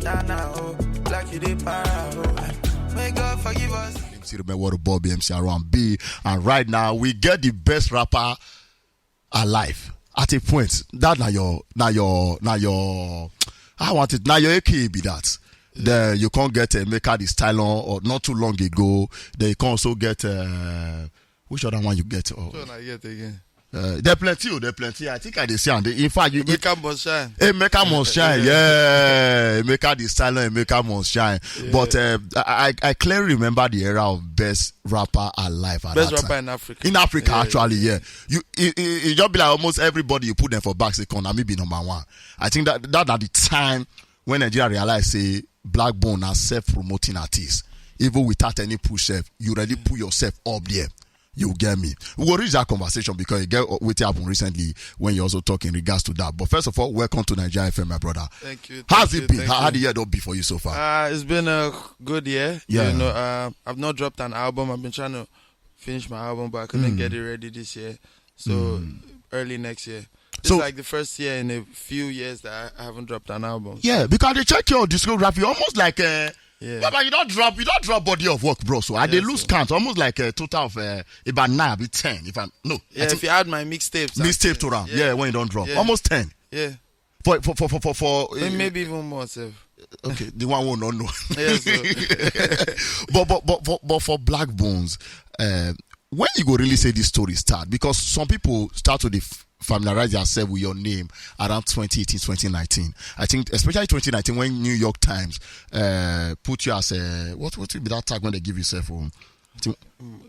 Montana, oh, like you did para, oh. May God forgive us. MC remember what about BMC around B, and right now we get the best rapper alive. At a point, that now your I want it now your AKA be that. Then you can't get Emeka the Stylon, or not too long ago. Then you can also get which other one you get? Oh. So I get again. There are plenty. I think I did say, in fact, Emeka must shine. Emeka must shine, yeah. Emeka the Stylon, Emeka must shine. Yeah. But I clearly remember the era of best rapper alive. Best rapper time. In Africa. In Africa, actually, yeah. You just be like almost everybody you put them for back second, and maybe number one. I think that at the time when Nigeria realized, say, blaqbonez as self-promoting artist, even without any push, you already put yourself up there. You get me. We will reach that conversation because you get what happened recently when you also talk in regards to that. But first of all, welcome to Naija FM, my brother. Thank you. How's it been? How the year be for you so far? It's been a good year. Yeah. You know, I've not dropped an album. I've been trying to finish my album, but I couldn't get it ready this year. So early next year. It's like the first year in a few years that I haven't dropped an album. Yeah, because they check your discography almost like yeah. But you don't drop body of work, bro. So I they lose count almost like a total of about 9, be 10. If I'm no, yeah, if you add my mixtapes to round, when you don't drop, almost 10. Yeah. For maybe even more, sir. Okay, the one will not know. Yeah, so. but for blaqbonez, when you go really say this story start, because some people start to familiarize yourself with your name around 2018, 2019. I think especially 2019 when New York Times put you as a what would be that tag when they give you cell phone?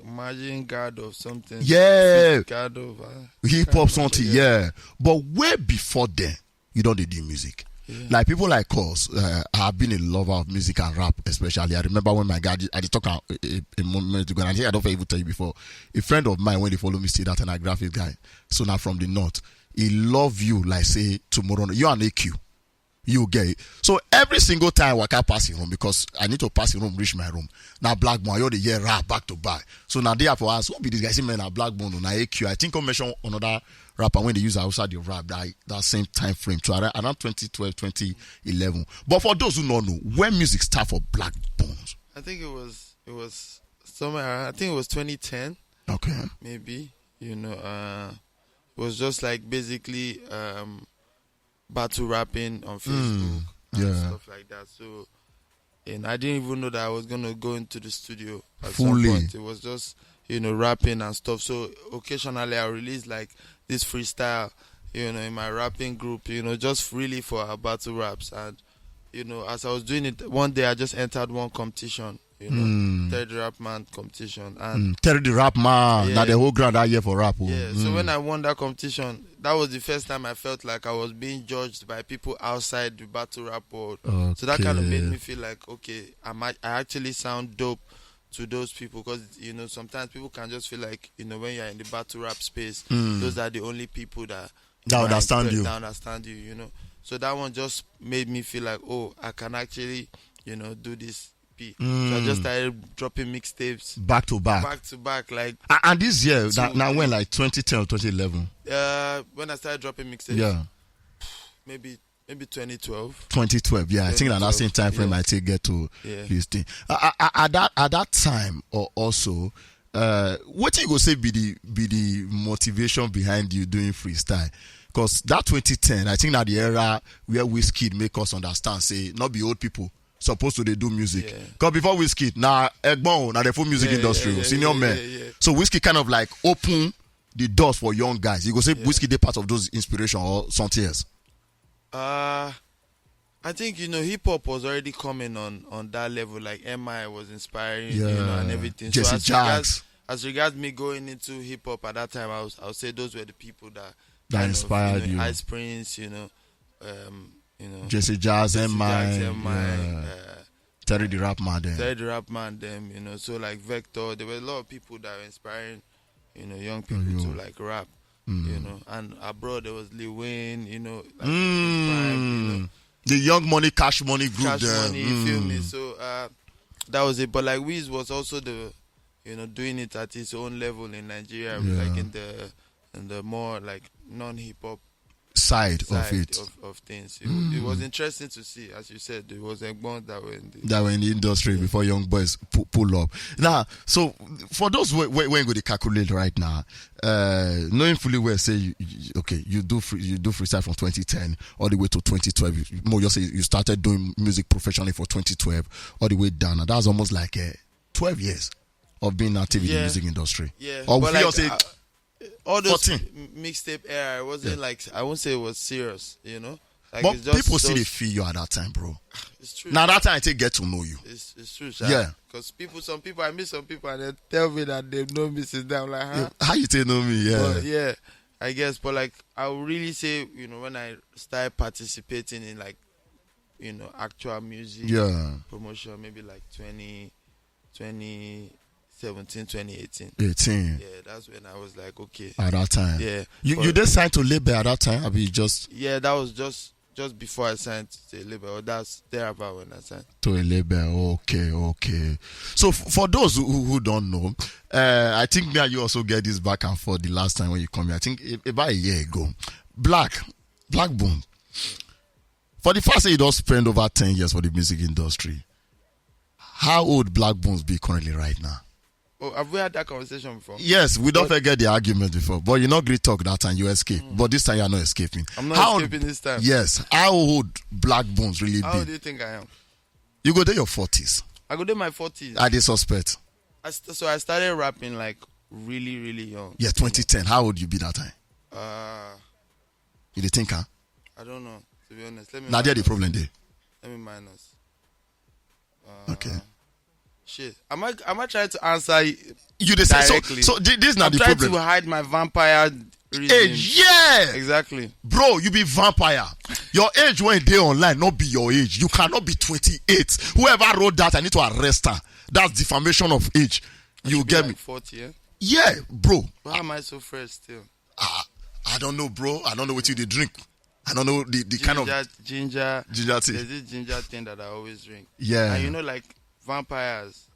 Imagine God of something. Yeah. God of hip hop something, yeah. But way before then, you don't do music. Yeah. Like people like us, have been a lover of music and rap, especially. I remember when my guy, I did talk a moment ago, and I think I don't even tell you before. A friend of mine, when they follow me, see that, and a graphic guy, so now from the north, he love you like say tomorrow. You an AQ, you get it. So every single time I can pass in room because I need to pass in room, reach my room. Now blaqbonez, you're the year rap back to back. So now they have to ask, what be this guy? See man, now blaqbonez, now AQ. I think I mentioned another rapper when they use outside the rap that same time frame to around 2012, 2011. But for those who don't know, when music start for blaqbonez? I think it was somewhere. I think it was 2010. Okay. Maybe it was just like basically battle rapping on Facebook and stuff like that. So, and I didn't even know that I was gonna go into the studio at fully. Some point. It was just rapping and stuff. So occasionally I release like this freestyle, in my rapping group, just really for our battle raps. And, as I was doing it, one day I just entered one competition, Third Rap Man competition. And Third Rap Man, now the whole ground out here for rap. Yeah, so when I won that competition, that was the first time I felt like I was being judged by people outside the battle rap world. Okay. So that kind of made me feel like, okay, I actually sound dope to those people, because sometimes people can just feel like when you're in the battle rap space, those are the only people that understand you. So that one just made me feel like, oh, I can actually do this. So I just started dropping mixtapes back to back, like. And this year, now when like 2010 or 2011? When I started dropping mixtapes, maybe 2012. 2012, yeah. I think that same time frame I take get to this thing. At that time, or also, what you go say be the motivation behind you doing freestyle? Because that 2010, I think that the era where Wizkid make us understand, say not be old people supposed to they do music. Because before Wizkid, now Egbon, now the full music industry, senior man. So Wizkid kind of like open the doors for young guys. You go say Wizkid they part of those inspiration or something else. I think hip hop was already coming on that level. Like MI was inspiring, and everything. Jesse Jacks. As regards me going into hip hop at that time, I would say those were the people that inspired you. Ice Prince, Jesse Jazz, MI, Terry the Rap Man, them. So like Vector, there were a lot of people that were inspiring, young people to like rap. And abroad there was Lil Wayne, the Young Money, Cash Money group. Cash Money, you feel me? So that was it. But like Wiz was also doing it at his own level in Nigeria, like in the more like non-hip hop side of it. Of things. It was interesting to see, as you said. It was Egbon that were in the industry before young boys pull up. Now, so for those when you go to calculate right now, knowing fully well, say you do freestyle from 2010 all the way to 2012. More, you say you started doing music professionally for 2012 all the way down. And that's almost like 12 years of being active in the music industry. Yeah, or but all those 14. mixtape era, it wasn't like, I won't say it was serious, you know. Like, but it's just, people see they feel you at that time, bro. It's true. Now that time I take get to know you. It's true, yeah. Because I meet some people and they tell me that they know me since then. I'm like, huh? How you take know me? Yeah. But, yeah, I guess. But like, I would really say, you know, when I started participating in like, you know, actual music promotion, maybe like 2017, 2018. 18. Yeah, that's when I was like, okay. At that time. Yeah. You did sign to label at that time? I mean, just. Yeah, that was just before I signed to a label. Or that's thereabout when I signed. To a label. Okay. So for those who don't know, I think me and you also get this back and forth the last time when you come here. I think about a year ago. blaqbonez. For the fact that you don't spend over 10 years for the music industry, how old blaqbonez be currently right now? Oh, have we had that conversation before? Yes, we don't forget the argument before. But you not great talk that time, you escape. But this time you are not escaping. I'm not escaping this time. Yes. How old blaqbonez really be? How old do you think I am? You go to your 40s. I go to my 40s. I did suspect. So I started rapping like really, really young. Yeah, 2010. How old you be that time? You did think, huh? I don't know, to be honest. Now there the problem there. Let me minus. Okay. Shit. Am I trying to answer you directly? So this is not the problem. I'm trying to hide my vampire reason. Age, yeah. Exactly. Bro, you be vampire. Your age when they online not be your age. You cannot be 28. Whoever wrote that, I need to arrest her. That's defamation of age. You get like me? 40, yeah? Yeah, bro. Why am I so fresh still? I don't know, bro. I don't know what you drink. I don't know the ginger, kind of ginger tea. There's this ginger thing that I always drink. Yeah. And you know, like vampires,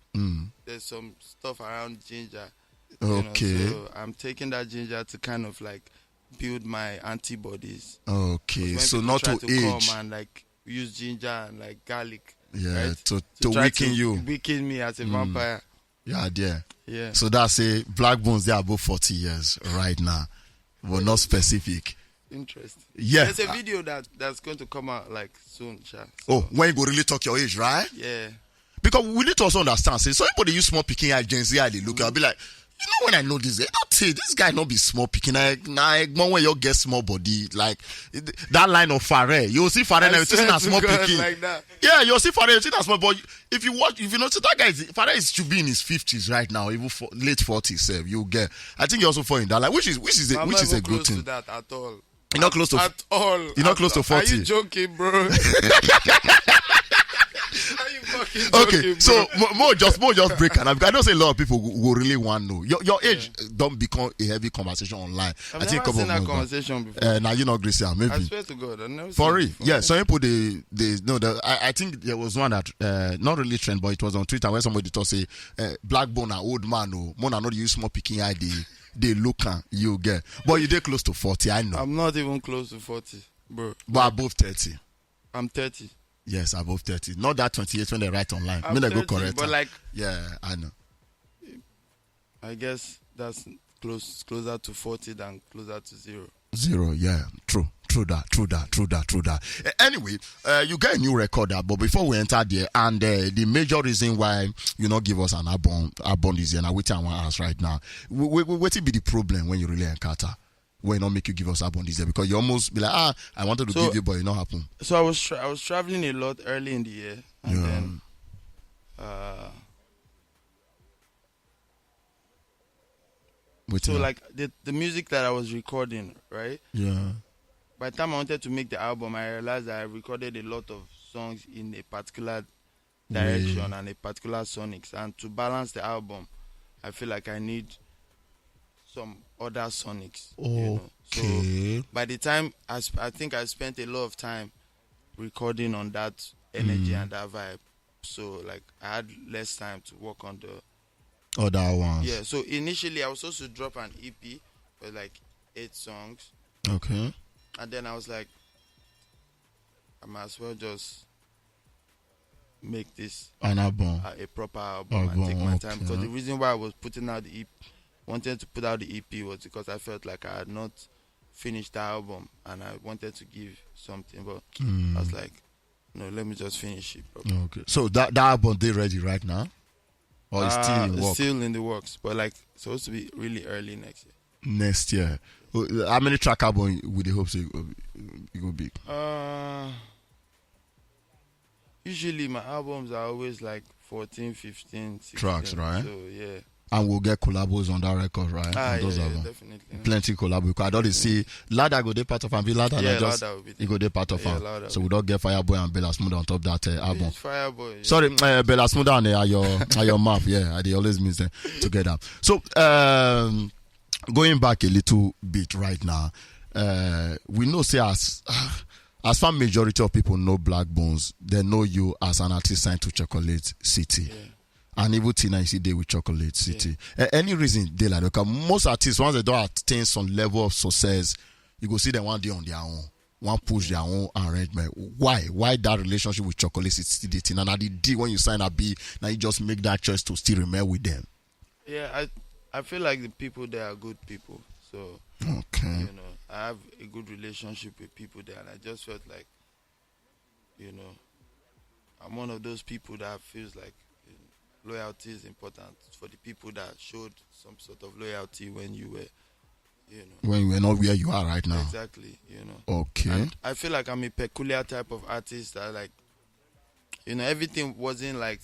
there's some stuff around ginger. Okay. You know, so I'm taking that ginger to kind of like build my antibodies. Okay. So not to age. Come and like use ginger and like garlic. Yeah. Right? To weaken you. Weaken me as a vampire. Yeah, dear. Yeah. So that's a blaqbonez. They are above 40 years right now, but not specific. Interesting. Yeah. There's a video that's going to come out like soon, Sha. So. When you go really talk your age, right? Yeah. Because we need to also understand. Say, some people they use small picking agency, they look. I'll be like, you know, when I know this, don't say this guy not be small picking. When you get small body, like that line of Fareh, you'll see Fareh now. You see that small picking. Like that. Yeah, you'll see Fareh. You see that small. But if you notice that guy, Fareh should be in his 50s right now, even late 40s. You get. I think you also fall in that line, which is a good thing. To that at all. You're not close to at all. You're not close to 40. Are you joking, bro? Okay, so more just break and I don't say a lot of people will really want to know your age. Don't become a heavy conversation online. I've never seen that conversation before. Now you know Gracie, maybe. I swear to God, I've never for seen real. Yeah, some people I think there was one that not really trend, but it was on Twitter where somebody thought say blaqbonez old man more not use small picking ID. They look and you get, but you did close to 40. I know. I'm not even close to 40, bro. But above 30. I'm 30. Yes, above 30. Not that 28 when they write online. I'm 30, go correct. But like, yeah, I know. I guess that's closer to 40 than closer to 0. 0, yeah, true that. Anyway, you get a new record, but before we enter there, and the major reason why you not give us an album is here, now which I want to ask right now. What will be the problem when you really encounter? When not make you give us album this year? Because you almost be like, I wanted to give you, but it not happen. So I was traveling a lot early in the year, and then so like the music that I was recording, right? Yeah. By the time I wanted to make the album, I realized that I recorded a lot of songs in a particular direction and a particular sonics, and to balance the album, I feel like I need some other sonics. Okay. You know? So by the time I think I spent a lot of time recording on that energy and that vibe. So like I had less time to work on the other ones. Yeah. So initially I was supposed to drop an EP with like 8 songs. Okay. And then I was like, I might as well just make this an album. a proper album and take my time. Okay. Because the reason why I was putting out the EP, wanted to put out the EP was because I felt like I had not finished the album and I wanted to give something. But I was like, no, let me just finish it properly. Okay. So that album, they ready right now? Or it's still in It's work? still in the works, but like supposed to be really early next year. Next year. How many track album with the hopes it go big? Usually my albums are always like 14, 15, 16. Tracks, right? So yeah. And we'll get collabos on that record, right? On those albums. Definitely. Plenty collab. Because I don't see Lada go there part of and be Lada. Yeah, just Lada will be he go there part of yeah, am. Lada So we don't get Fireboy and Bella Smooth on top that album. It's Fireboy. Yeah. Sorry, Bella Smooth and your map. Yeah, they always mix them together. So going back a little bit right now, we know say as far majority of people know Black Bones, they know you as an artist signed to Chocolate City. Yeah. And even Tina is there with Chocolate City. Any reason they like, because most artists, once they don't attain some level of success, you go see them one day on their own, one push their own arrangement. Why that relationship with Chocolate City dating? And at the D when you sign a B, now you just make that choice to still remain with them. Yeah, I feel like the people there are good people. So okay, you know, I have a good relationship with people there, and I just felt like, you know, I'm one of those people that feels like loyalty is important for the people that showed some sort of loyalty when you were, you know, when you were not where you are right now. Exactly, you know. Okay. And I feel like I'm a peculiar type of artist that, like, you know, everything wasn't like,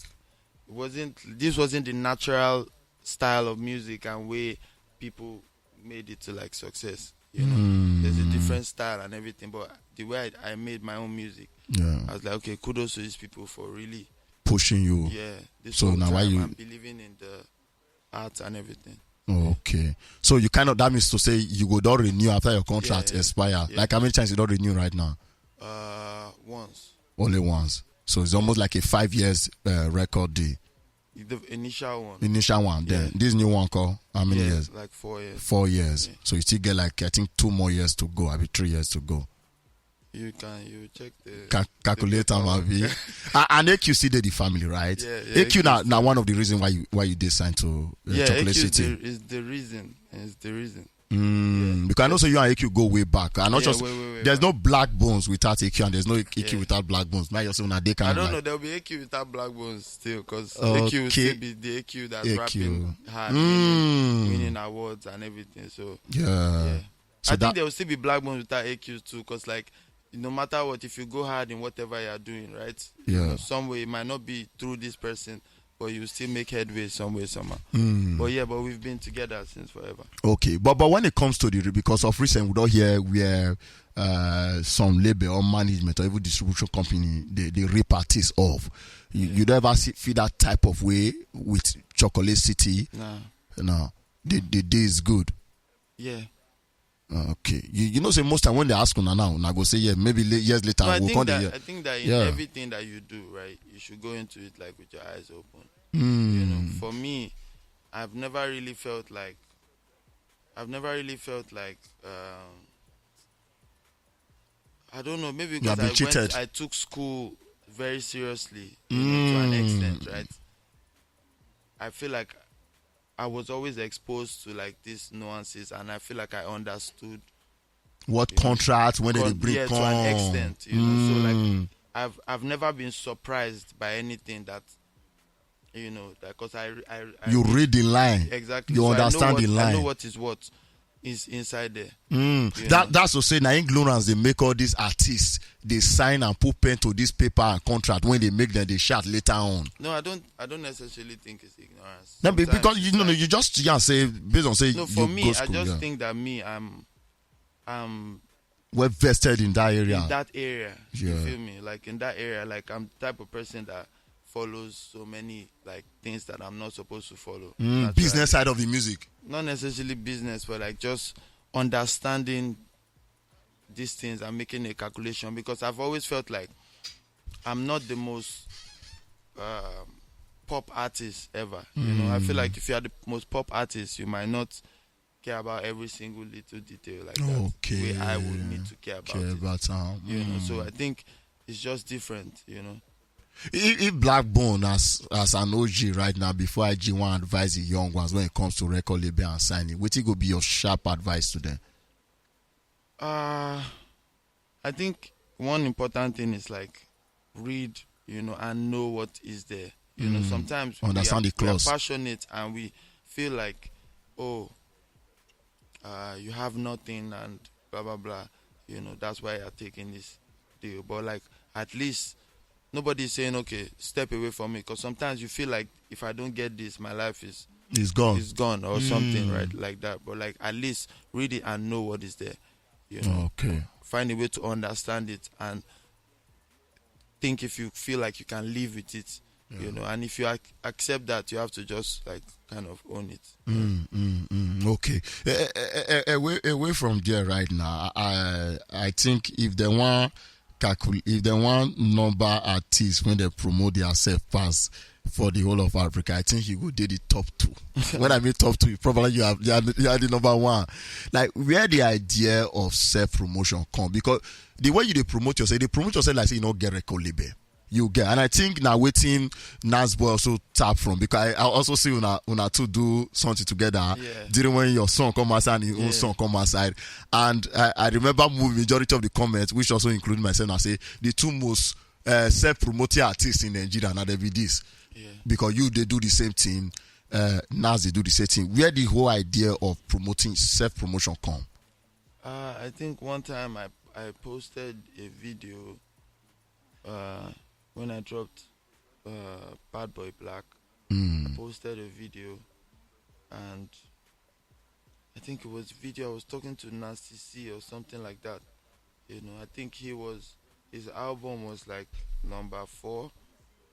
this wasn't the natural style of music and way people made it to like success. You know, there's a different style and everything, but the way I made my own music, I was like, okay, kudos to these people for really pushing you. Yeah. So now why you I'm believing in the art and everything. Okay. So you kind of, that means to say you go don't renew after your contract expire. Yeah. Like how many times you don't renew right now? Once. Only once. So it's almost like a 5 years record deal. The initial one. Initial one. Then this new one call how many years? Like 4 years. 4 years. Yeah. So you still get like I think 2 more years to go. I mean 3 years to go. You check the calculator, maybe. And AQ did the family, right? Yeah. AQ now one of the reasons why you did sign to Chocolate AQ City. is the reason. It's the reason. Because I know so you and AQ go way back. I'm not just way there's back. no Black Bones without AQ and there's no AQ without Black Bones. Now you're saying that they can. I don't know. There'll be AQ without Black Bones still, because AQ will still be the AQ that's rapping hard, winning awards and everything. So yeah. So I think there will still be Black Bones without AQ too, because like, no matter what, if you go hard in whatever you are doing, right? Yeah. You know, some way it might not be through this person, but you still make headway some way, somehow. But we've been together since forever. Okay, but when it comes to because of recent we don't hear where some label or management or even distribution company they rip artists off. You don't ever feel that type of way with Chocolate City? No. The day is good. Yeah. Okay, you know, say most time when they ask now, I go say maybe years later no, we'll come I here. think that in everything that you do, right, you should go into it like with your eyes open. You know, for me, I've never really felt like I don't know, maybe because I took school very seriously, you know, to an extent, right? I feel like I was always exposed to like these nuances, and I feel like I understood what contracts when they bring to an extent, you know. So like I've never been surprised by anything that, you know, because I you read the line exactly. You so understand the line. I know what is inside there. That's to say now ignorance they make all these artists they sign and put pen to this paper and contract when they make them they shout later on. No, I don't necessarily think it's ignorance. No, because you know you just say based on say no, for me school, I just think that I'm well vested in that area. You feel me? Like in that area, like I'm the type of person that follows so many like things that I'm not supposed to follow. Business side of the music. Not necessarily business, but like just understanding these things and making a calculation, because I've always felt like I'm not the most pop artist ever. You know, I feel like if you are the most pop artist, you might not care about every single little detail like that. The way I would need to care about it. You know, so I think it's just different, you know. If blaqbonez as an OG right now, before IG want advise the young ones when it comes to record label and signing, what will be your sharp advice to them? I think one important thing is like read, you know, and know what is there. You know, sometimes understand the clause. We are passionate and we feel like, oh, you have nothing and blah blah blah. You know, that's why you're taking this deal. But like, at least nobody's saying, okay, step away from me, because sometimes you feel like if I don't get this, my life is gone or something, right? Like that. But like, at least read it and know what is there. You know, find a way to understand it and think if you feel like you can live with it. You know, and if you accept that, you have to just like kind of own it. Okay. Away from there right now, I think if they want number artists when they promote themselves fast for the whole of Africa, I think you would do the top 2. When I mean top 2, probably you are the number 1. Like, where the idea of self-promotion come? Because the way you promote yourself like say you don't get record label. You get, and I think now waiting Nasboy also tap from, because I also see una two do something together during when your song come outside and your own song come outside. And I remember majority of the comments, which also include myself, I say the two most self-promoting artists in Nigeria now they be this. Because they do the same thing, Nas they do the same thing. Where the whole idea of promoting self-promotion come? I think one time I posted a video when I dropped Bad Boy Black. I posted a video, and I think it was video I was talking to Nasty C or something like that. You know, I think his album was like number 4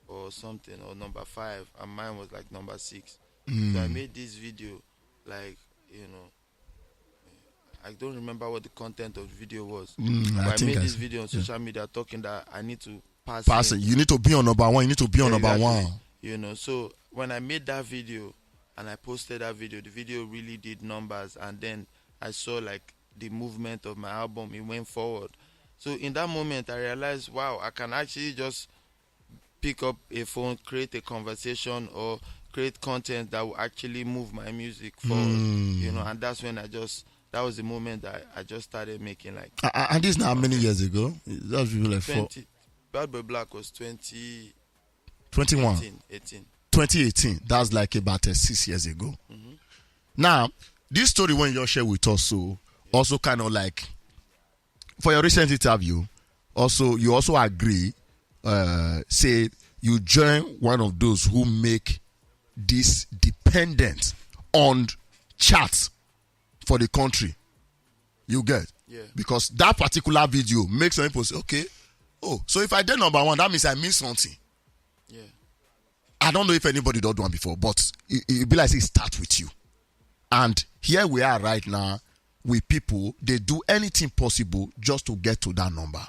or something, or number 5, and mine was like number 6. So I made this video, like, you know, I don't remember what the content of the video was. But I made this video on social media talking that I need to pass it. You need to be on number 1. You need to be on number 1. You know, so when I made that video and I posted that video, the video really did numbers, and then I saw like the movement of my album, it went forward. So in that moment I realized, wow, I can actually just pick up a phone, create a conversation, or create content that will actually move my music forward. You know, and that's when that was the moment that I just started making like. And this now how many years ago? That was really like 20. Bad Boy Black was 2021. 2018. That's like about 6 years ago. Now, this story when you share with us, also kind of like for your recent interview, you also agree, say you join one of those who make this dependent on charts for the country. You get? Yeah. Because that particular video makes some people say, okay, so if I did number 1, that means I missed something. Yeah. I don't know if anybody did one before, but it be like it starts with you. And here we are right now with people, they do anything possible just to get to that number.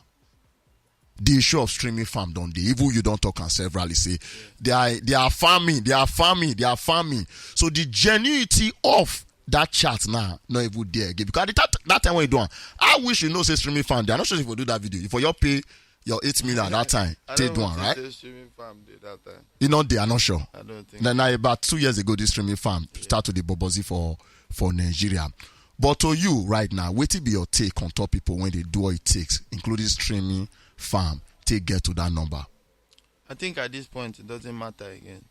The issue of streaming farm don't they? Even you don't talk and severally say they are farming. So the genuinity of that chart now, not even there again. Because at that time when you do one, I wish you know say streaming farm. They're not sure if you do that video. If you pay your 8 million at that time, take one, right? Streaming farm did that time. You know they are not sure. I don't think. Then about 2 years ago, this streaming farm started the Bobozi for Nigeria. But to you right now, what will be your take on top people when they do what it takes, including streaming farm, to get to that number? I think at this point it doesn't matter again.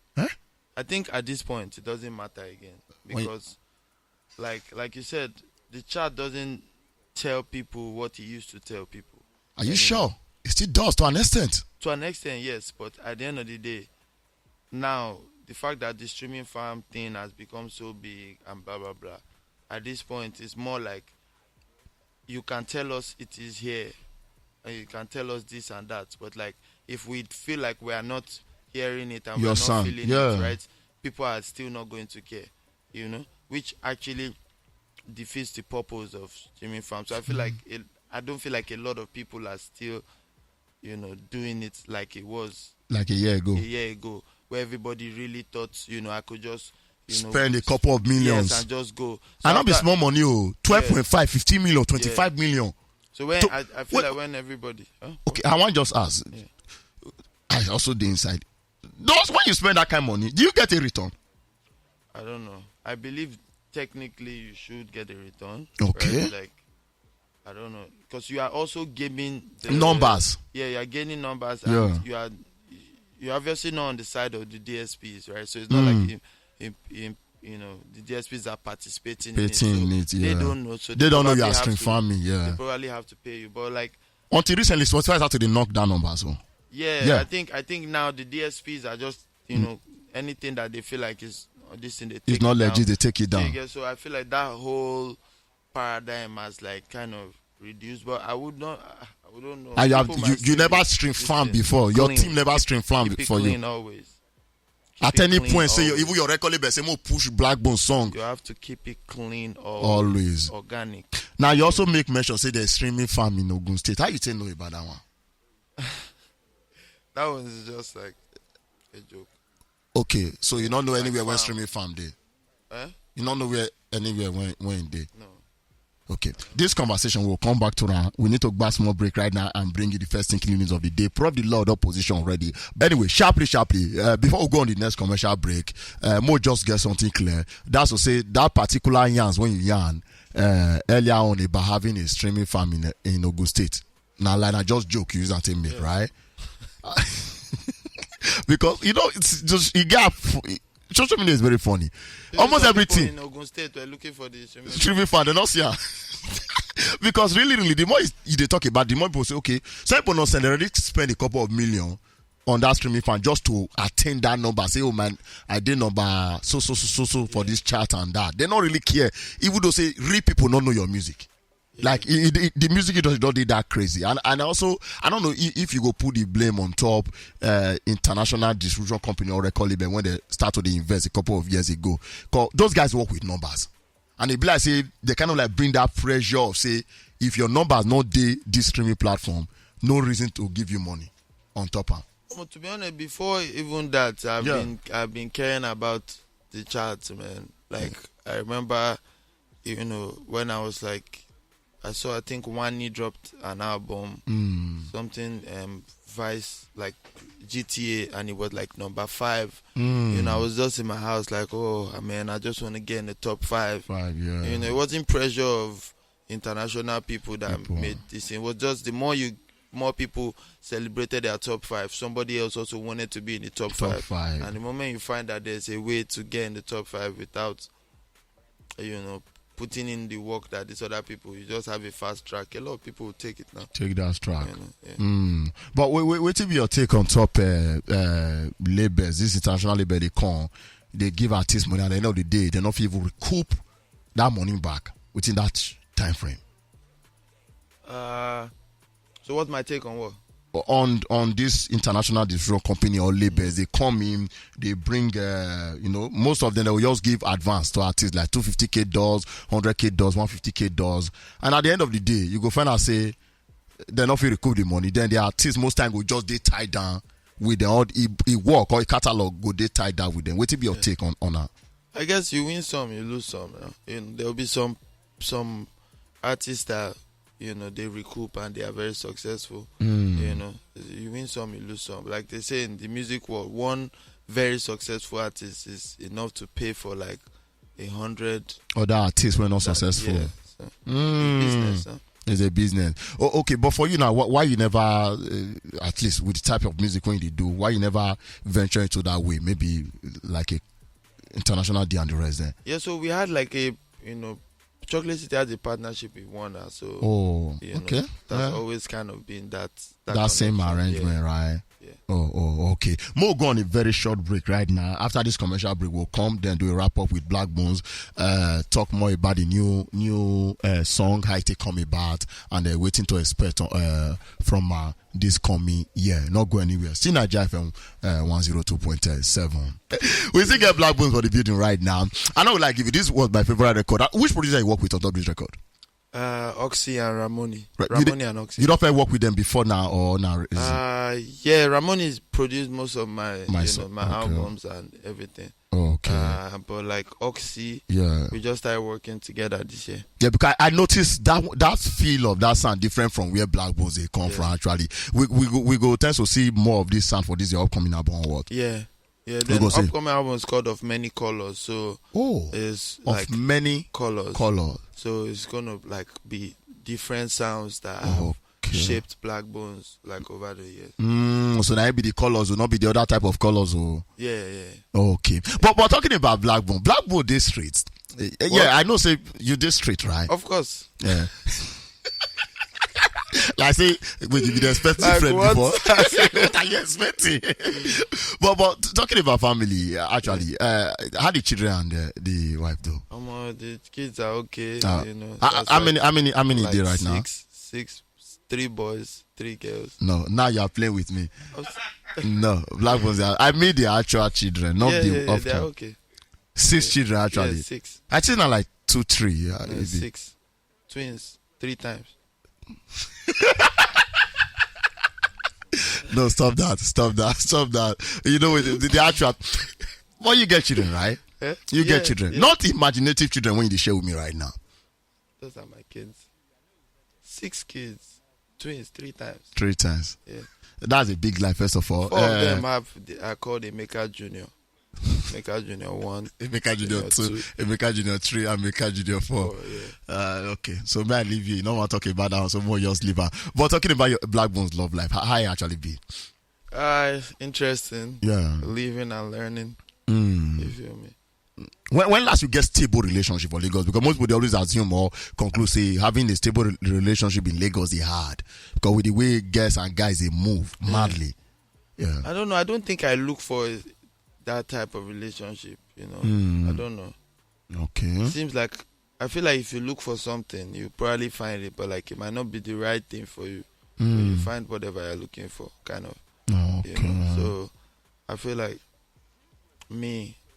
I think at this point it doesn't matter again, because like you said, the chart doesn't tell people what it used to tell people. Are you sure? It still does to an extent. To an extent, yes, but at the end of the day, now the fact that the streaming farm thing has become so big and blah blah blah, at this point it's more like you can tell us it is here and you can tell us this and that, but like if we feel like we are not hearing it and we're not feeling it, right, people are still not going to care, you know, which actually defeats the purpose of streaming farm. So I feel like I don't feel like a lot of people are still, you know, doing it like it was like a year ago, where everybody really thought, you know, I could just spend a couple of millions. Yes, and just go. So and not be small money, 12.5, 15 million, 25 million. So when I feel like when everybody. Okay, I want to just ask. Yeah. I also the inside. Those when you spend that kind of money, do you get a return? I don't know. I believe technically you should get a return. Okay. Right? Like, I don't know, because you are also gaining numbers. Yeah, you are gaining numbers, and you're obviously not on the side of the DSPs, right? So it's not like the DSPs are participating in it. So they don't know. So they don't know you are stream farming. Yeah, they probably have to pay you, but like until recently, Spotify had to knock down numbers. So. Yeah, I think now the DSPs are just anything that they feel like is this thing they take. It's not legit. They take it down. So I feel like that whole paradigm has like kind of reduced, but I wouldn't know. And you never stream farm before. Your team never stream farm before you. Always. At any point, say even your record label say more push blaqbonez song. You have to keep it clean, always organic. Now you also make mention say there's streaming farm in Ogun State. How you say no about that one? That one is just like a joke. Okay, so you don't know anywhere when streaming farm day? You don't know where anywhere when day? No. Okay, this conversation will come back to now. We need to go a small break right now and bring you the first thinking news of the day. Probably Lord opposition already. But anyway, sharply, before we go on the next commercial break, Mo just get something clear. That's to say that particular yarns when you yarn earlier on about having a streaming farm in Ogun State. Now, like I just joke, you use that thing, right? Because it's just social media is very funny. Almost everything in Ogun State we're looking for the streaming fan. They're not here. Because really, the more they talk about, the more people say, okay, some people not send, they already spend a couple of million on that streaming fan just to attain that number. Say, oh man, I did number so for this chart and that. They don't really care. Even though say real people don't know your music. Like the music industry don't do that crazy, and also I don't know if you go put the blame on top international distribution company or record label when they started to invest a couple of years ago. Cause those guys work with numbers, and they be like say they kind of like bring that pressure of say if your numbers not this streaming platform, no reason to give you money on top of. Well, to be honest, before even that, I've been caring about the charts, man. Like I remember, when I was like. I think Wani dropped an album, something Vice like GTA, and it was like number 5. I was just in my house like, oh man, I just want to get in the top 5. It wasn't pressure of international people that made this. It was just the more people celebrated their top 5, somebody else also wanted to be in the top 5. And the moment you find that there's a way to get in the top 5 without, putting in the work that these other people, you just have a fast track. A lot of people will take it now. Take that track. But wait till your take on top labels, this international label they give artists money, at the end of the day, they're not even recoup that money back within that time frame. So what's my take on what? On this international distribution company or labels, they come in, they bring, most of them, they will just give advance to artists like $250K, $100K, $150K. And at the end of the day, you go find out, say, they're not going to recoup the money. Then the artists, most time, will just they tied down with them. Or a work or a catalog, go they tied down with them. What will be your take on that? I guess you win some, you lose some. There will be some artists that, they recoup and they are very successful. You win some, you lose some. Like they say in the music world, one very successful artist is enough to pay for like 100 other artists were not successful. Yeah, so business, It's a business. Oh, okay, but for you now, why you never, at least with the type of music when you do, why you never venture into that way? Maybe like a international D and the rest there. Yeah, so we had like a, Chocolate City has a partnership with Warner, so okay, that's always kind of been that same arrangement, right? Yeah. Oh, okay. More go on a very short break right now. After this commercial break, we'll come then do a wrap up with blaqbonez. Talk more about the new song, how it come about, and waiting to expect from this coming year. Not go anywhere. Still Naija FM 102.7. We still get blaqbonez for the building right now. I know, like, if this was my favorite record, which producer you work with on top of this record? Oxy and Ramoni. Right. Ramoni and Oxy. You don't work with them before now or now? Yeah, Ramoni's produced most of my okay. albums and everything. Okay. But like Oxy, yeah, we just started working together this year. Yeah, because I noticed that feel of that sound different from where Black Bones they come from. Actually, we go tend to see more of this sound for this your upcoming album. Or what? Yeah. The upcoming album is called Of Many Colors. So it's like of many colors. So it's gonna like be different sounds that have shaped Black Bones like over the years. So now it be the colors, will not be the other type of colors. Yeah. Okay. But talking about Black Bone this street. Yeah, I know. Say you this street, right? Of course. Yeah. Like say, when you be expecting like friend what? before, what are you expecting? but talking about family, actually, how the children and the wife do? The kids are okay. How many like there right now? Six, 3 boys, 3 girls. No, now you are playing with me. No, Black Bones. I mean the actual children, not the yeah, they're okay. 6 children actually. Yeah, 6. I think now like 2, 3. 6 twins, 3 times. No, stop that. You know, the actual. Well, you get children, right? You get children. Not imaginative children when you share with me right now. Those are my kids. 6 kids. Twins, 3 times. 3 times. Yeah. That's a big life, first of all. 4 of them are called Emeka Junior. Emeka Junior 1, Emeka Junior 2, Emeka Junior 3, and Emeka Junior 4. Okay, so may I leave you? You don't want to talk about that, so more just leave her. But talking about your Black Bones love life, how it actually be? Interesting. Yeah. Living and learning. You feel me? When last you get stable relationship for Lagos? Because most people they always assume or conclude say having a stable relationship in Lagos is hard because with the way girls and guys they move madly. Yeah. I don't know. I don't think I look for that type of relationship. I don't know. Okay. It seems like I feel like if you look for something, you probably find it, but like it might not be the right thing for you. So you find whatever you're looking for, kind of. Okay. So I feel like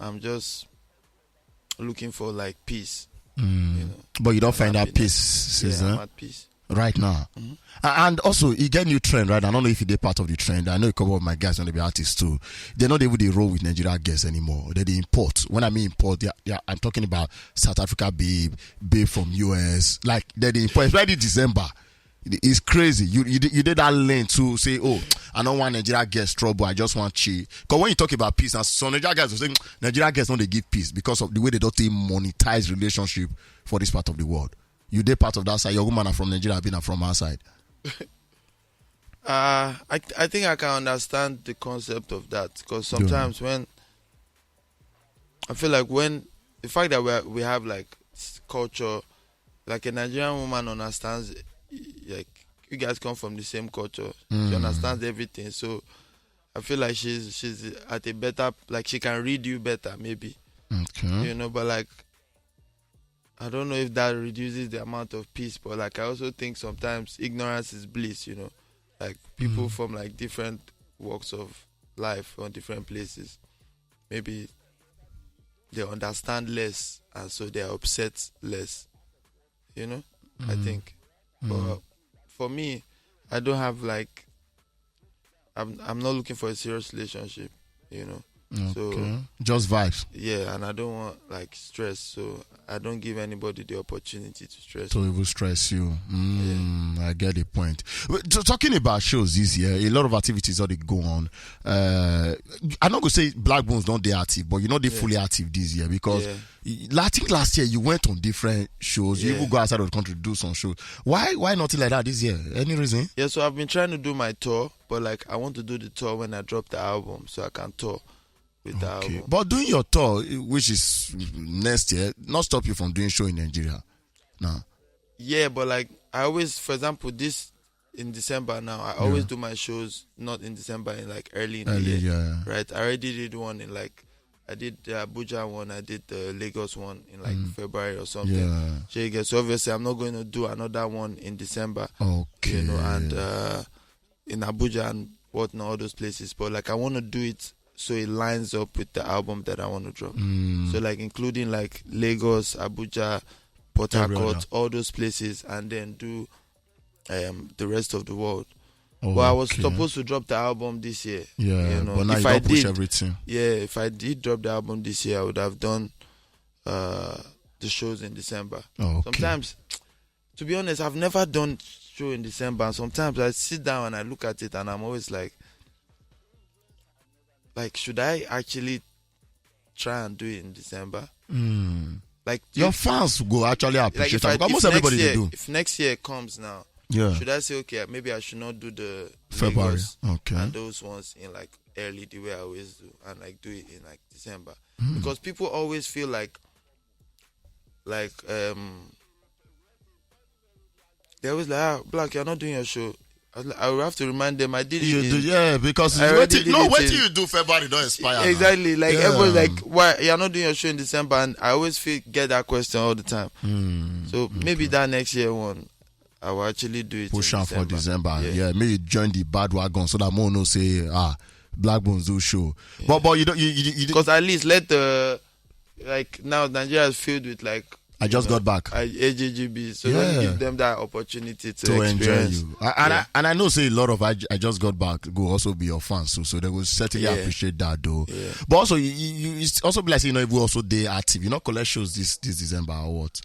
I'm just looking for like peace. But you don't find that peace, I'm at peace right now. And also, you get new trend, right? I don't know if you're part of the trend. I know a couple of my guys want to be artists too. They're not able to roll with Nigeria guests anymore. They import. When I mean import, I'm talking about South Africa babe from US. Like they import. It's already December. It's crazy. You did that lane to say, oh, I don't want Nigeria guests trouble. I just want chi. Because when you talk about peace, and some Nigeria guys will say Nigeria guests don't they give peace because of the way they don't monetize relationship for this part of the world. You did part of that side. Your woman are from Nigeria, been from our side. I think I can understand the concept of that because sometimes when I feel like when the fact that we have like culture, like a Nigerian woman understands, like you guys come from the same culture, she understands everything. So I feel like she's at a better, like she can read you better, maybe. Okay. But like I don't know if that reduces the amount of peace, but like I also think sometimes ignorance is bliss, like people from like different walks of life or different places, maybe they understand less and so they are upset less, I think. But for me, I don't have like I'm not looking for a serious relationship, Okay. So just vibes. Yeah, and I don't want like stress, so I don't give anybody the opportunity to stress. To even stress you. I get the point. So talking about shows this year, a lot of activities already go on. I'm not gonna say Black Bones don't they active, but they're fully active this year because I think last year you went on different shows. You even go outside of the country to do some shows. Why nothing like that this year? Any reason? Yeah, so I've been trying to do my tour, but like I want to do the tour when I drop the album, so I can tour. Okay. But doing your tour, which is next year, not stop you from doing show in Nigeria. No. Yeah, but like I always, for example, this in December now, I always do my shows not in December, in like early in the year. Right? I already did one in like I did the Abuja one, I did the Lagos one in like February or something. Yeah. So obviously I'm not going to do another one in December. Okay. And in Abuja and whatnot, all those places. But like I want to do it so it lines up with the album that I want to drop. So like including like Lagos, Abuja, Port Harcourt, all those places, and then do the rest of the world. But I was supposed to drop the album this year. Yeah, you know, but now if you I don't push did, everything. Yeah, if I did drop the album this year, I would have done the shows in December. Sometimes, to be honest, I've never done show in December, and sometimes I sit down and I look at it and I'm always like, should I actually try and do it in December? Like your fans will actually appreciate it. Because most everybody they do. If next year comes now, should I say, okay, maybe I should not do the February, and those ones in like early, the way I always do, and like do it in like December? Because people always feel like they always like, Black, you're not doing your show. I will have to remind them I did it. Because what you do February don't expire. Exactly. Now. Like everyone's like, why you're not doing your show in December? And I always get that question all the time. So maybe that next year one, I will actually do it. Push out for December. Yeah, maybe join the bad wagon so that more no say blaqbonez do show. Yeah. But you don't because at least let the now Nigeria is filled with I just got back. AJGB, so let's give them that opportunity to enjoy experience. you. And I know say a lot of I just got back go also be your fans, so they will certainly appreciate that though. Yeah. But also you also be like if we also day active. You not collect shows this December or what?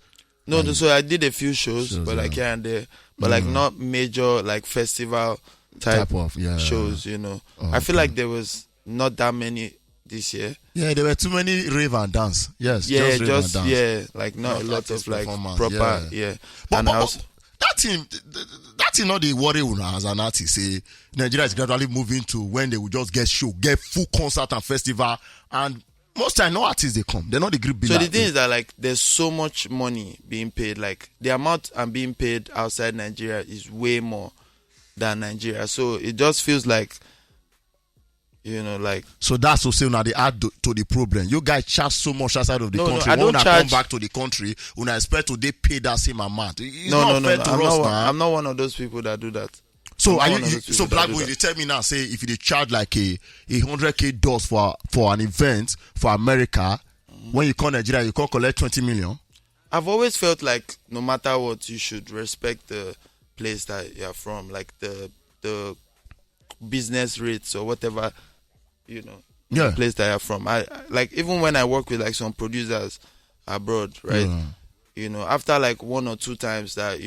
No, so I did a few shows but here and there, but not major festival type of shows. You know, I feel like there was not that many this year. Yeah, there were too many rave and dance. Yes, just not a lot of proper. But that thing not the worry una as an artist. Say Nigeria is gradually moving to when they will just get full concert and festival, and most time no artists they come. They're not the grip. So the thing is that there's so much money being paid. The amount I'm being paid outside Nigeria is way more than Nigeria. So it just feels like. So that's to say now they add to the problem. You guys charge so much outside of the country. No, I don't charge. Come back to the country, when I expect to they pay that same amount. It's not fair to us, man. I'm not one of those people that do that. So so blaqbonez, they tell me now, say if they charge like a $100K for an event for America, when you come Nigeria, you can collect 20 million. I've always felt like no matter what, you should respect the place that you're from, like the business rates or whatever. The place that you're from. I even when I work with some producers abroad, right? After 1 or 2 times that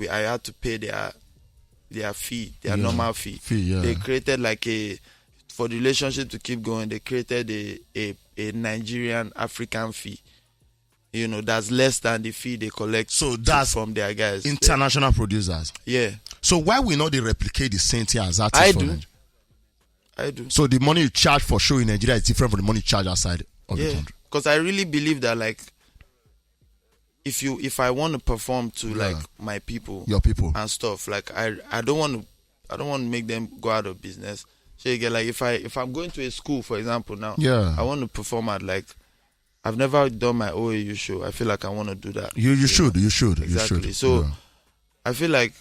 I had to pay their fee, their normal fee. They created for the relationship to keep going. They created a Nigerian African fee. That's less than the fee they collect. So that's from their guys. International producers. Yeah. So why we not they replicate the same thing as artists? I do. So the money you charge for show in Nigeria is different from the money you charge outside of the country. Because I really believe that if I want to perform to my people, your people and stuff, I don't want to make them go out of business. So you get if I'm going to a school, for example, now, I want to perform at I've never done my OAU show. I feel like I want to do that. You should. Exactly. So I feel like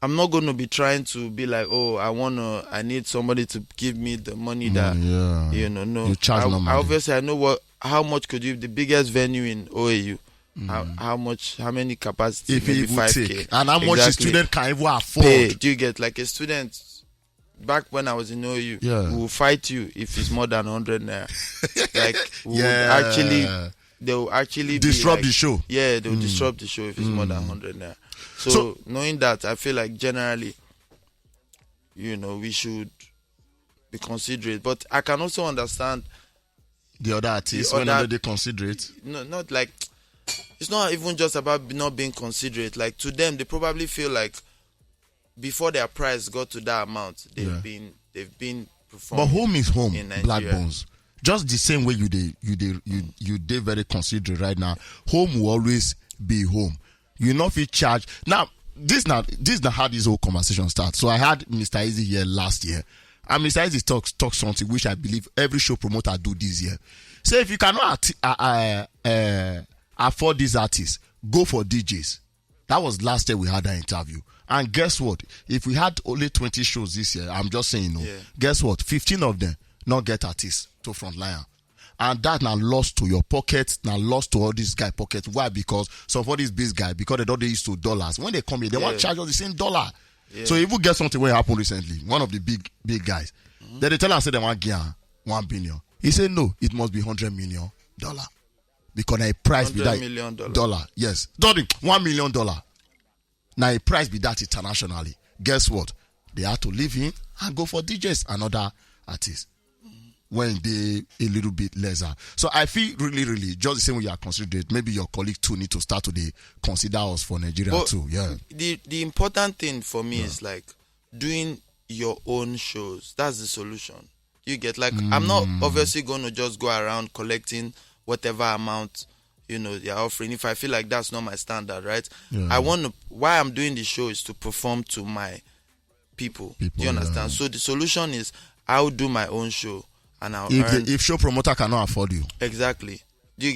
I'm not going to be trying to be I need somebody to give me the money that, no. You charge no money. Obviously, I know how much could you, the biggest venue in OAU, how many capacity, if maybe it 5K. Take. And how much a student can even afford. Pay. Do you get a student, back when I was in OAU, will fight you if it's more than 100 naira. They will actually disrupt the show. Yeah, they will disrupt the show if it's more than 100 naira. So knowing that, I feel like generally, we should be considerate. But I can also understand the other artists when they considerate. No, not it's not even just about not being considerate. To them, they probably feel before their price got to that amount, they've been performing. But home is home, blaqbonez. Just the same way you did very considerate right now. Home will always be home. You not feel charge. Now, this not how this whole conversation starts. So I had Mr. Easy here last year. And Mr. Easy talks something which I believe every show promoter do this year. Say if you cannot afford these artists, go for DJs. That was last year we had that interview. And guess what? If we had only 20 shows this year, I'm just saying guess what? 15 of them not get artists to frontline. And that now lost to your pocket, now lost to all these guy pocket. Why? Because some of these big guys, because they don't used to dollars. When they come here, they want to charge us the same dollar. Yeah. So if you get something what happened recently, one of the big guys, then they tell us say they want $1 billion. He said no, it must be $100 million. Because a price be that $100 million. Yes. $1 million. Now a price be that internationally. Guess what? They have to leave him and go for DJs and other artists. When they a little bit lesser. So I feel really, just the same way you are considering it, maybe your colleague too need to start to consider us for Nigeria too. Yeah. The important thing for me is like doing your own shows. That's the solution. You get like I'm not obviously going to just go around collecting whatever amount they're offering. If I feel like that's not my standard, right? Yeah. Why I'm doing the show is to perform to my people. Do you understand? Yeah. So the solution is I'll do my own show. And if show promoter cannot afford you. Exactly. Do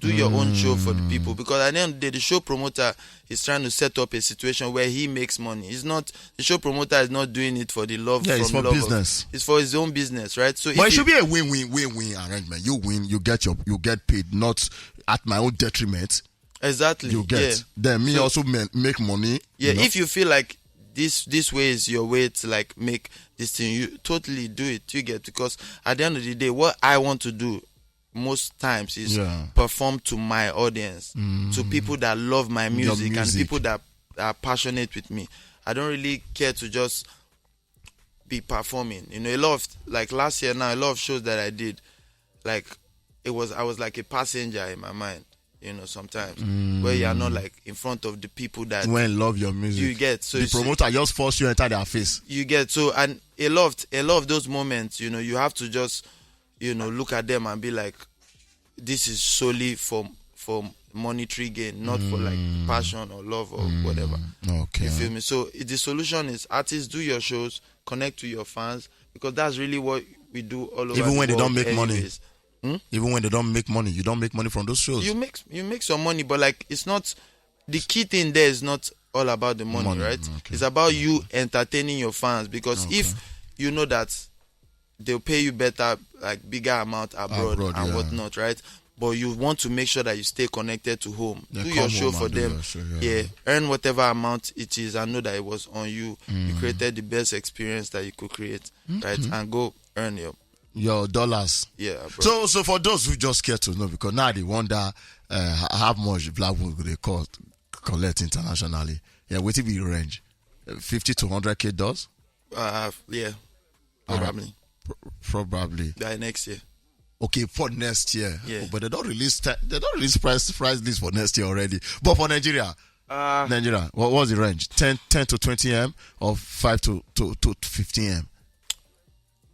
your own show for the people, because at the end of the day, the show promoter is trying to set up a situation where he makes money. The show promoter is not doing it for the love. Yeah, it's for business. It's for his own business, right? So but it should be a win-win arrangement. You win, you get paid, not at my own detriment. Exactly. You get then me also make money. Yeah, if you feel like this way is your way to like make this thing, you totally do it. You get, because at the end of the day, what I want to do most times is perform to my audience, to people that love my music and people that are passionate with me. I don't really care to just be performing. A lot of, like last year now, a lot of shows that I did, like I was like a passenger in my mind. Sometimes where you are not like in front of the people that love your music. You get, so the promoter just force you enter their face. You get, so, and a lot of those moments, you have to just look at them and be like, this is solely for monetary gain, not for like passion or love or whatever. Okay. You feel me? So the solution is artists, do your shows, connect to your fans, because that's really what we do all over. Even when the they world don't make anyways. money. Even when they don't make money, you don't make money from those shows. You make some money, but like it's not, the key thing there is not all about the money. Right? Okay. It's about you entertaining your fans, because if you know that they'll pay you better, like bigger amount abroad and whatnot, right? But you want to make sure that you stay connected to home. Do your show for them. Earn whatever amount it is and know that it was on you. You created the best experience that you could create, right? And go earn your dollars. Yeah, bro. So for those who just care to know, because now they wonder how much blaqbonez they collect internationally. Yeah, what if we range? 50 to 100K dollars? Yeah, probably. Probably. By next year. Okay, for next year. Yeah. But they don't release price list for next year already. But for Nigeria, what was the range? 10 to 20 M or 5 to 15 M?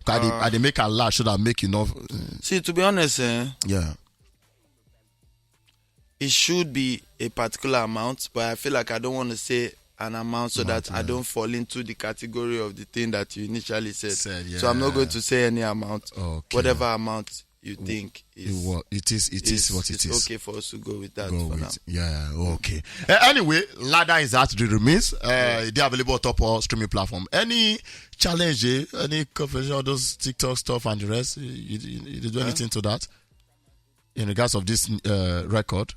I they make a lot, should I make enough? See, to be honest, yeah, it should be a particular amount, but I feel like I don't want to say an amount so that I don't fall into the category of the thing that you initially said. So I'm not going to say any amount. Okay. Whatever amount you think is what it is. It's okay for us to go with that for now. Yeah, okay. Anyway, Ladder is at the remix. They're available on top of streaming platform. Any challenge, any confusion, all those TikTok stuff and the rest? You do anything to that in regards of this record,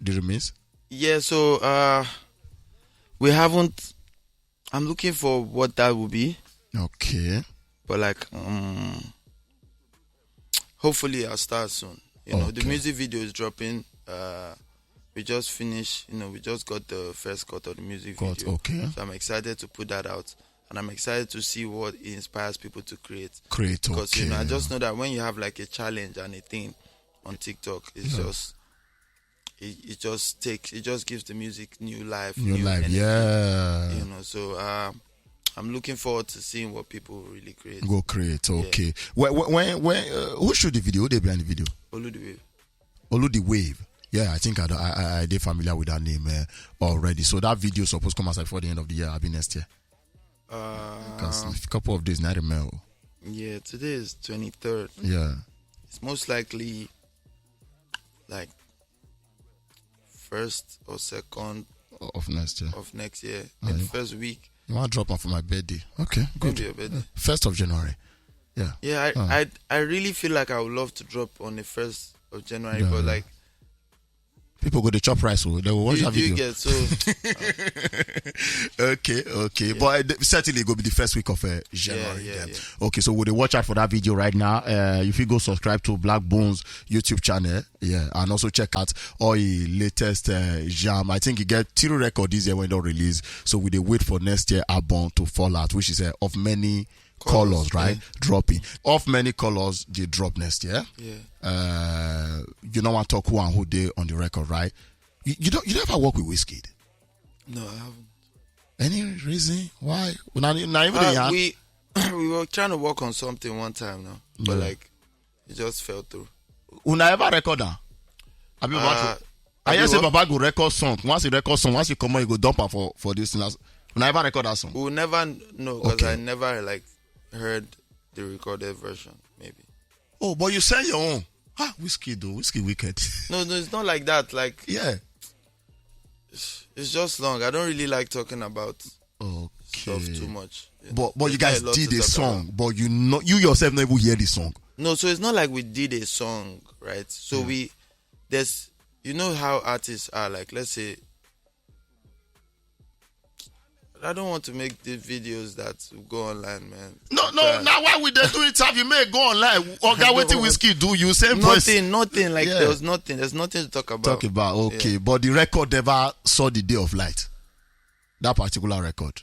the remix? Yeah, so we haven't. I'm looking for what that will be. Okay. But like, hopefully I'll start soon. The music video is dropping. We just finished. We just got the first cut of the music video. Okay. So I'm excited to put that out, and I'm excited to see what inspires people to create. Because I just know that when you have like a challenge and a thing on TikTok, it's just. It just gives the music new life. New life, energy, yeah. So I'm looking forward to seeing what people really create. Go create, okay. Yeah. When who shoot the video? Who they behind the video? Olu the Wave. Yeah, I think I did familiar with that name already. So that video is supposed to come out before the end of the year. I'll be next year. Because a couple of days, now I remember. Yeah, today is 23rd. Yeah. It's most likely like first or second of next year. Maybe first week. You want to drop one for my birthday? Okay, good. Maybe your birthday. 1st of January. Yeah. Yeah, I really feel like I would love to drop on the 1st of January, Yeah, but yeah. like People go to chop rice, so they will watch that you video. get so Okay. But certainly it will be the first week of January. Yeah. Okay, so would you watch out for that video right now? If you go subscribe to blaqbonez YouTube channel, and also check out all the latest jam. I think you get 3 record this year when they release. So we dey wait for next year album to fall out, which is of many colors, right? Dropping of many colors. They drop next year. You don't want to talk who and who they on the record, right? You never work with Wizkid? no, I haven't. Any reason why? Not even the We were trying to work on something one time now, but like it just fell through. Una ever record that? Have you I hear say Baba go record song. Once you record song, once you come on, you go dump am for this. Una ever record that song? We'll never know because Okay. I never like heard the recorded version. Maybe. Oh, but you send your own. Wizkid though. Wizkid wicked. No, it's not like that. Like Yeah. it's just long. I don't really like talking about stuff too Okay. much. You know. But you There's guys not a lot did to a talk song, about. but you yourself never hear the song. No, so it's not like we did a song, right? So there's you know how artists are, like let's say I don't want to make the videos that go online, man. No. Now why we dey do it? Have you may go online? Okay, what did Wizkid do? You same voice. Nothing. Like Yeah. there's nothing to talk about. Talk about okay, but the record never saw the day of light. That particular record.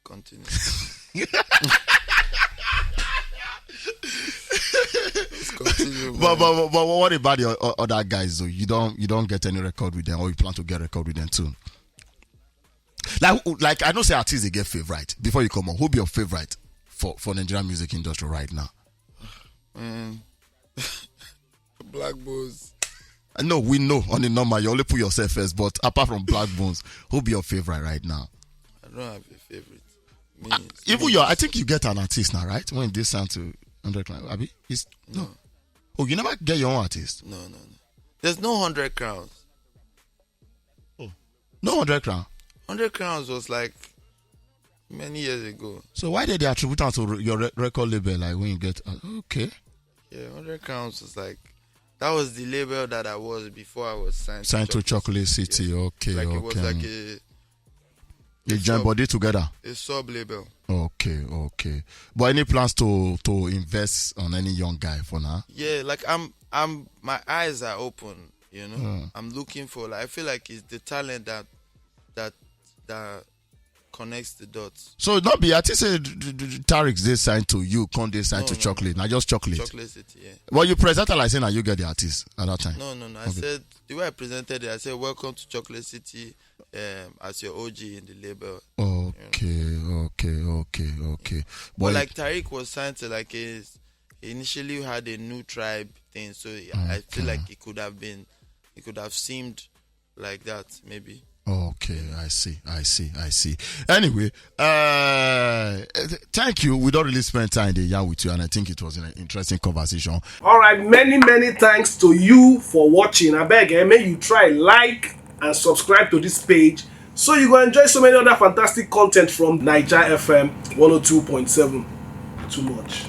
Continue. But what about the other guys though? You don't get any record with them, or you plan to get record with them too? Like I don't say artists they get favorite before you come on. Who be your favorite for Nigerian music industry right now? blaqbonez. No, we know on the number. You only put yourself first. But apart from blaqbonez, who be your favorite right now? I don't have a favorite. I think you get an artist now, right? When this sound to 100 crowns, Abi? No. Oh, you never get your own artist? No. There's no 100 crowns. Oh, no 100 crown. 100 crowns was like many years ago. So why did they attribute that to your record label? Like when you get okay. Yeah, 100 crowns was like that was the label that I was before I was signed to Chocolate City. Yeah. Okay, Like okay. it was like a you join body together. A sub label. Okay. But any plans to invest on any young guy for now? Yeah, like I'm my eyes are open, you know. I'm looking for I feel like it's the talent that connects the dots. So not be artist say Tariq they signed to you, Con they signed to Chocolate. Now just Chocolate. Chocolate City, yeah. Well, you present it like saying that you get the artist at that time. No. I said the way I presented it, I said welcome to Chocolate City as your OG in the label. Okay. But like Tariq was signed to like he initially had a new tribe thing, so I feel like it could have seemed like that maybe. Okay, I see. Anyway, thank you. We don't really spend time there with you, and I think it was an interesting conversation. All right, many thanks to you for watching. I beg, may you try like and subscribe to this page so you go enjoy so many other fantastic content from Naija FM 102.7. Too much.